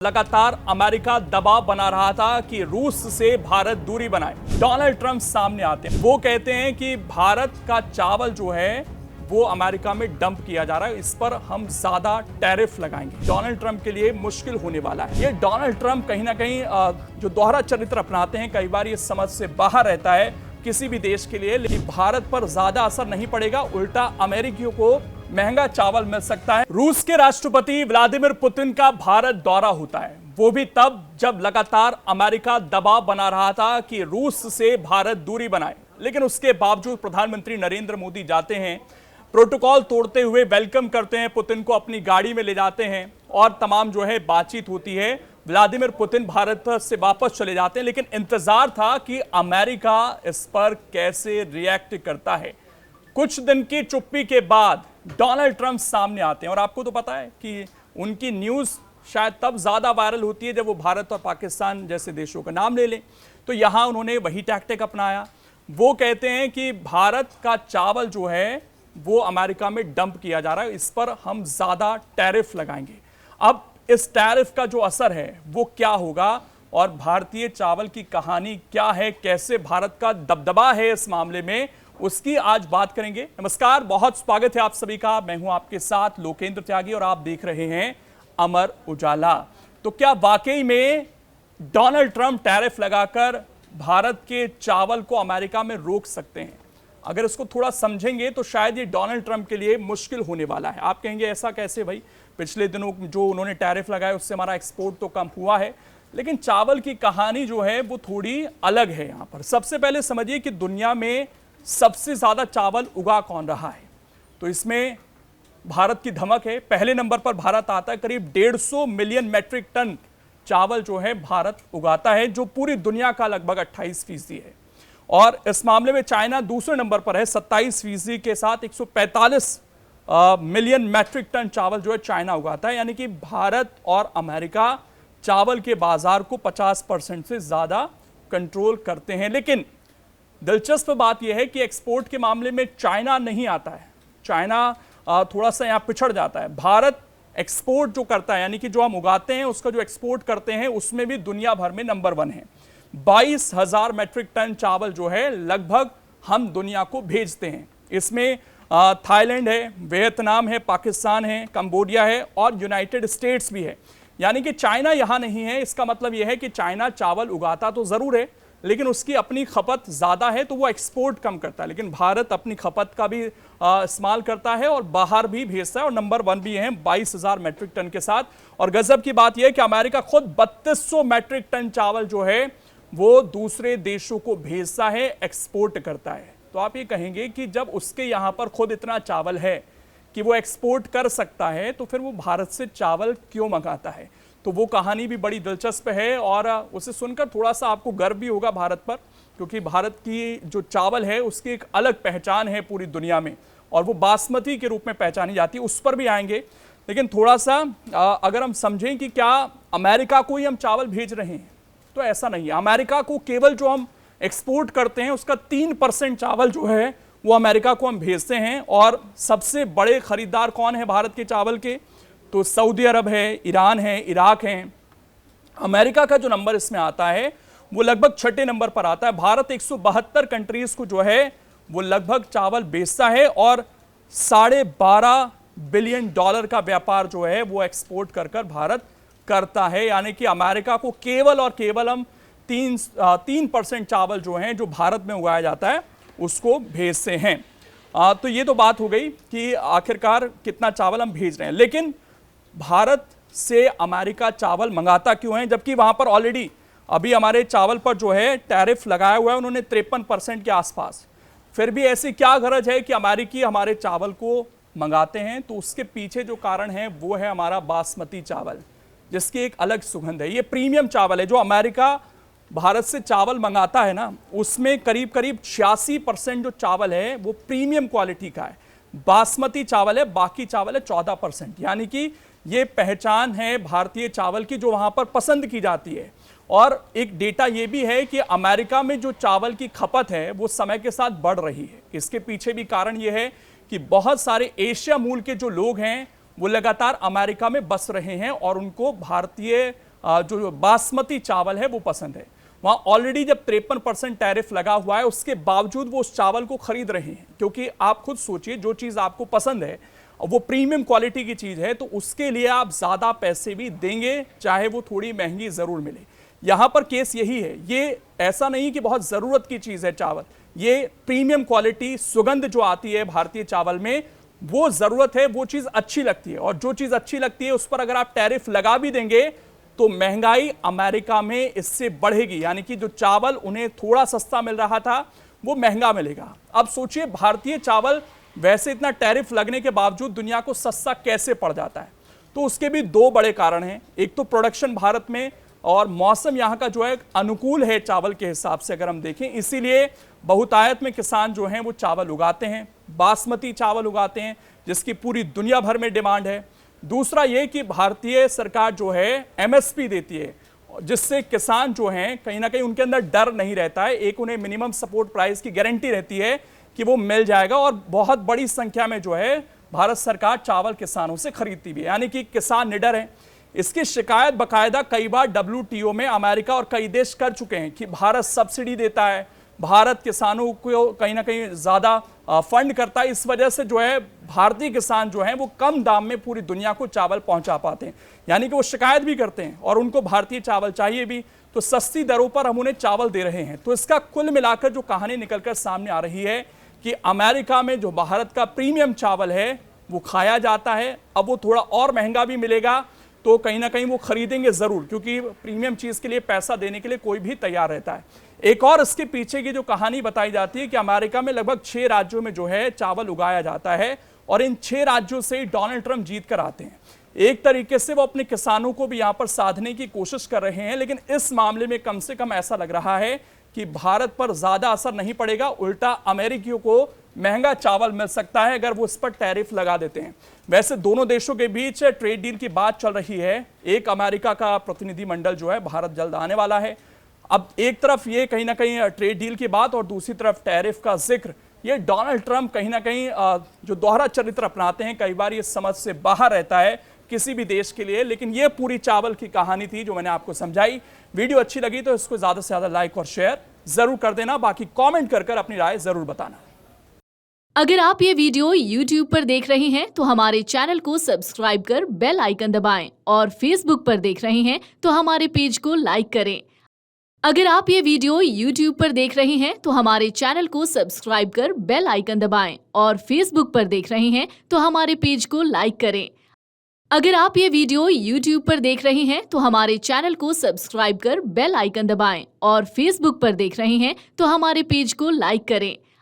लगातार अमेरिका दबाव बना रहा था कि रूस से भारत दूरी बनाए। डोनाल्ड ट्रंप सामने आते हैं, वो कहते हैं कि भारत का चावल जो है वो अमेरिका में डंप किया जा रहा है, इस पर हम ज्यादा टैरिफ लगाएंगे। डोनाल्ड ट्रंप के लिए मुश्किल होने वाला है। ये डोनाल्ड ट्रंप कहीं ना कहीं जो दोहरा चरित्र अपनाते हैं, कई बार ये समझ से बाहर रहता है किसी भी देश के लिए, लेकिन भारत पर ज्यादा असर नहीं पड़ेगा, उल्टा अमेरिकियों को महंगा चावल मिल सकता है। रूस के राष्ट्रपति व्लादिमीर पुतिन का भारत दौरा होता है, वो भी तब जब लगातार अमेरिका दबाव बना रहा था कि रूस से भारत दूरी बनाए। लेकिन उसके बावजूद प्रधानमंत्री नरेंद्र मोदी जाते हैं, प्रोटोकॉल तोड़ते हुए वेलकम करते हैं पुतिन को, अपनी गाड़ी में ले जाते हैं और तमाम जो है बातचीत होती है। व्लादिमीर पुतिन भारत से वापस चले जाते हैं, लेकिन इंतजार था कि अमेरिका इस पर कैसे रिएक्ट करता है। कुछ दिन की चुप्पी के बाद डोनाल्ड ट्रंप सामने आते हैं और आपको तो पता है कि उनकी न्यूज़ शायद तब ज़्यादा वायरल होती है जब वो भारत और पाकिस्तान जैसे देशों का नाम ले लें। तो यहाँ उन्होंने वही टैक्टिक अपनाया। वो कहते हैं कि भारत का चावल जो है वो अमेरिका में डंप किया जा रहा है, इस पर हम ज़्यादा टैरिफ लगाएंगे। अब इस टैरिफ का जो असर है वो क्या होगा और भारतीय चावल की कहानी क्या है, कैसे भारत का दबदबा है इस मामले में, उसकी आज बात करेंगे। नमस्कार, बहुत स्वागत है आप सभी का। मैं हूं आपके साथ लोकेंद्र त्यागी और आप देख रहे हैं अमर उजाला। तो क्या वाकई में डोनाल्ड ट्रंप टैरिफ लगाकर भारत के चावल को अमेरिका में रोक सकते हैं? अगर इसको थोड़ा समझेंगे तो शायद ये डोनाल्ड ट्रंप के लिए मुश्किल होने वाला है। आप कहेंगे ऐसा कैसे भाई, पिछले दिनों जो उन्होंने टैरिफ लगाया उससे हमारा एक्सपोर्ट तो कम हुआ है, लेकिन चावल की कहानी जो है वो थोड़ी अलग है। यहाँ पर सबसे पहले समझिए कि दुनिया में सबसे ज्यादा चावल उगा कौन रहा है, तो इसमें भारत की धमक है। पहले नंबर पर भारत आता है, करीब 150 मिलियन मैट्रिक टन चावल जो है भारत उगाता है, जो पूरी दुनिया का लगभग 28% है। और इस मामले में चाइना दूसरे नंबर पर है 27% के साथ 145 मिलियन मैट्रिक टन चावल जो है चाइना उगाता है। यानी कि भारत और अमेरिका चावल के बाजार को 50% से ज्यादा कंट्रोल करते हैं। लेकिन दिलचस्प बात यह है कि एक्सपोर्ट के मामले में चाइना नहीं आता है। चाइना थोड़ा सा यहाँ पिछड़ जाता है। भारत एक्सपोर्ट जो करता है, यानी कि जो हम उगाते हैं उसका जो एक्सपोर्ट करते हैं, उसमें भी दुनिया भर में नंबर 1 है। 22,000 मैट्रिक टन चावल जो है लगभग हम दुनिया को भेजते हैं। इसमें थाईलैंड है, वियतनाम है, पाकिस्तान है, कंबोडिया है और यूनाइटेड स्टेट्स भी है। यानी कि चाइना यहाँ नहीं है। इसका मतलब यह है कि चाइना चावल उगाता तो जरूर है, लेकिन उसकी अपनी खपत ज़्यादा है तो वो एक्सपोर्ट कम करता है। लेकिन भारत अपनी खपत का भी इस्तेमाल करता है और बाहर भी भेजता है और नंबर 1 भी है 22,000 मैट्रिक टन के साथ। और गजब की बात यह है कि अमेरिका खुद 3200 मैट्रिक टन चावल जो है वो दूसरे देशों को भेजता है, एक्सपोर्ट करता है। तो आप ये कहेंगे कि जब उसके यहाँ पर खुद इतना चावल है कि वो एक्सपोर्ट कर सकता है, तो फिर वो भारत से चावल क्यों मंगाता है? तो वो कहानी भी बड़ी दिलचस्प है और उसे सुनकर थोड़ा सा आपको गर्व भी होगा भारत पर, क्योंकि भारत की जो चावल है उसकी एक अलग पहचान है पूरी दुनिया में और वो बासमती के रूप में पहचानी जाती है। उस पर भी आएंगे, लेकिन थोड़ा सा अगर हम समझें कि क्या अमेरिका को ही हम चावल भेज रहे हैं, तो ऐसा नहीं है। अमेरिका को केवल जो हम एक्सपोर्ट करते हैं उसका 3% चावल जो है वो अमेरिका को हम भेजते हैं। और सबसे बड़े खरीदार कौन है भारत के चावल के? तो सऊदी अरब है, ईरान है, इराक है। अमेरिका का जो नंबर इसमें आता है वो लगभग 6ठे नंबर पर आता है। भारत 172 कंट्रीज को जो है वो लगभग चावल बेचता है और $12.5 बिलियन का व्यापार जो है वो एक्सपोर्ट कर भारत करता है। यानी कि अमेरिका को केवल और केवल हम 3% चावल जो है जो भारत में उगाया जाता है उसको भेजते हैं। तो ये तो बात हो गई कि आखिरकार कितना चावल हम भेज रहे हैं। लेकिन भारत से अमेरिका चावल मंगाता क्यों है, जबकि वहां पर ऑलरेडी अभी हमारे चावल पर जो है टैरिफ लगाया हुआ है उन्होंने 53% के आसपास। फिर भी ऐसी क्या गरज है कि अमेरिकी हमारे चावल को मंगाते हैं? तो उसके पीछे जो कारण है वो है हमारा बासमती चावल, जिसकी एक अलग सुगंध है। ये प्रीमियम चावल है। जो अमेरिका भारत से चावल मंगाता है ना, उसमें करीब करीब 86% जो चावल है वो प्रीमियम क्वालिटी का है। बासमती चावल है, बाकी चावल है 14%। यानी कि ये पहचान है भारतीय चावल की जो वहां पर पसंद की जाती है। और एक डेटा ये भी है कि अमेरिका में जो चावल की खपत है वो समय के साथ बढ़ रही है। इसके पीछे भी कारण ये है कि बहुत सारे एशिया मूल के जो लोग हैं वो लगातार अमेरिका में बस रहे हैं और उनको भारतीय जो बासमती चावल है वो पसंद है। वहाँ ऑलरेडी जब 53% टैरिफ लगा हुआ है, उसके बावजूद वो उस चावल को खरीद रहे हैं, क्योंकि आप खुद सोचिए, जो चीज़ आपको पसंद है वो प्रीमियम क्वालिटी की चीज़ है, तो उसके लिए आप ज़्यादा पैसे भी देंगे, चाहे वो थोड़ी महंगी ज़रूर मिले। यहाँ पर केस यही है, ये ऐसा नहीं कि बहुत ज़रूरत की चीज़ है चावल, ये प्रीमियम क्वालिटी, सुगंध जो आती है भारतीय चावल में वो ज़रूरत है, वो चीज़ अच्छी लगती है। और जो चीज़ अच्छी लगती है उस पर अगर आप टैरिफ लगा भी देंगे तो महंगाई अमेरिका में इससे बढ़ेगी, यानी कि जो चावल उन्हें थोड़ा सस्ता मिल रहा था वो महंगा मिलेगा। अब सोचिए, भारतीय चावल वैसे इतना टैरिफ लगने के बावजूद दुनिया को सस्ता कैसे पड़ जाता है। तो उसके भी दो बड़े कारण हैं, एक तो प्रोडक्शन भारत में, और मौसम यहाँ का जो है अनुकूल है चावल के हिसाब से अगर हम देखें, इसीलिए बहुतायत में किसान जो हैं वो चावल उगाते हैं, बासमती चावल उगाते हैं जिसकी पूरी दुनिया भर में डिमांड है। दूसरा ये कि भारतीय सरकार जो है एमएसपी देती है, जिससे किसान जो हैं कहीं ना कहीं उनके अंदर डर नहीं रहता है, एक उन्हें मिनिमम सपोर्ट प्राइस की गारंटी रहती है कि वो मिल जाएगा, और बहुत बड़ी संख्या में जो है भारत सरकार चावल किसानों से खरीदती भी है, यानी कि किसान निडर हैं। इसकी शिकायत बाकायदा कई बार WTO में अमेरिका और कई देश कर चुके हैं कि भारत सब्सिडी देता है, भारत किसानों को कहीं ना कहीं ज़्यादा फंड करता है, इस वजह से जो है भारतीय किसान जो हैं वो कम दाम में पूरी दुनिया को चावल पहुंचा पाते हैं, यानी कि वो शिकायत भी करते हैं और उनको भारतीय चावल चाहिए भी, तो सस्ती दरों पर हम उन्हें चावल दे रहे हैं। तो इसका कुल मिलाकर जो कहानी निकलकर सामने आ रही है कि अमेरिका में जो भारत का प्रीमियम चावल है वो खाया जाता है, अब वो थोड़ा और महंगा भी मिलेगा तो कहीं ना कहीं वो खरीदेंगे ज़रूर, क्योंकि प्रीमियम चीज़ के लिए पैसा देने के लिए कोई भी तैयार रहता है। एक और इसके पीछे की जो कहानी बताई जाती है कि अमेरिका में लगभग 6 राज्यों में जो है चावल उगाया जाता है, और इन 6 राज्यों से डोनाल्ड ट्रंप जीत कर आते हैं। एक तरीके से वो अपने किसानों को भी यहाँ पर साधने की कोशिश कर रहे हैं, लेकिन इस मामले में कम से कम ऐसा लग रहा है कि भारत पर ज़्यादा असर नहीं पड़ेगा, उल्टा अमेरिकियों को महंगा चावल मिल सकता है अगर वो इस पर टैरिफ लगा देते हैं। वैसे दोनों देशों के बीच ट्रेड डील की बात चल रही है, एक अमेरिका का प्रतिनिधिमंडल जो है भारत जल्द आने वाला है। अब एक तरफ ये कहीं ना कहीं ट्रेड डील की बात और दूसरी तरफ टैरिफ का जिक्र, ये डोनाल्ड ट्रंप कहीं ना कहीं जो दोहरा चरित्र अपनाते हैं, कई बार ये समझ से बाहर रहता है किसी भी देश के लिए। लेकिन ये पूरी चावल की कहानी थी जो मैंने आपको समझाई। वीडियो अच्छी लगी तो इसको ज़्यादा से ज़्यादा लाइक और शेयर ज़रूर कर देना, बाकी कॉमेंट कर अपनी राय ज़रूर बताना। अगर आप ये वीडियो YouTube पर देख रहे हैं तो हमारे चैनल को सब्सक्राइब कर बेल आइकन दबाएं, और Facebook पर देख रहे हैं तो हमारे पेज को लाइक करें। अगर आप ये वीडियो YouTube पर देख रहे हैं तो हमारे चैनल को सब्सक्राइब कर बेल आइकन दबाएं, और Facebook पर देख रहे हैं तो हमारे पेज को लाइक करें। अगर आप ये वीडियो YouTube पर देख रहे हैं तो हमारे चैनल को सब्सक्राइब कर बेल आइकन दबाएं, और Facebook पर देख रहे हैं तो हमारे पेज को लाइक करें।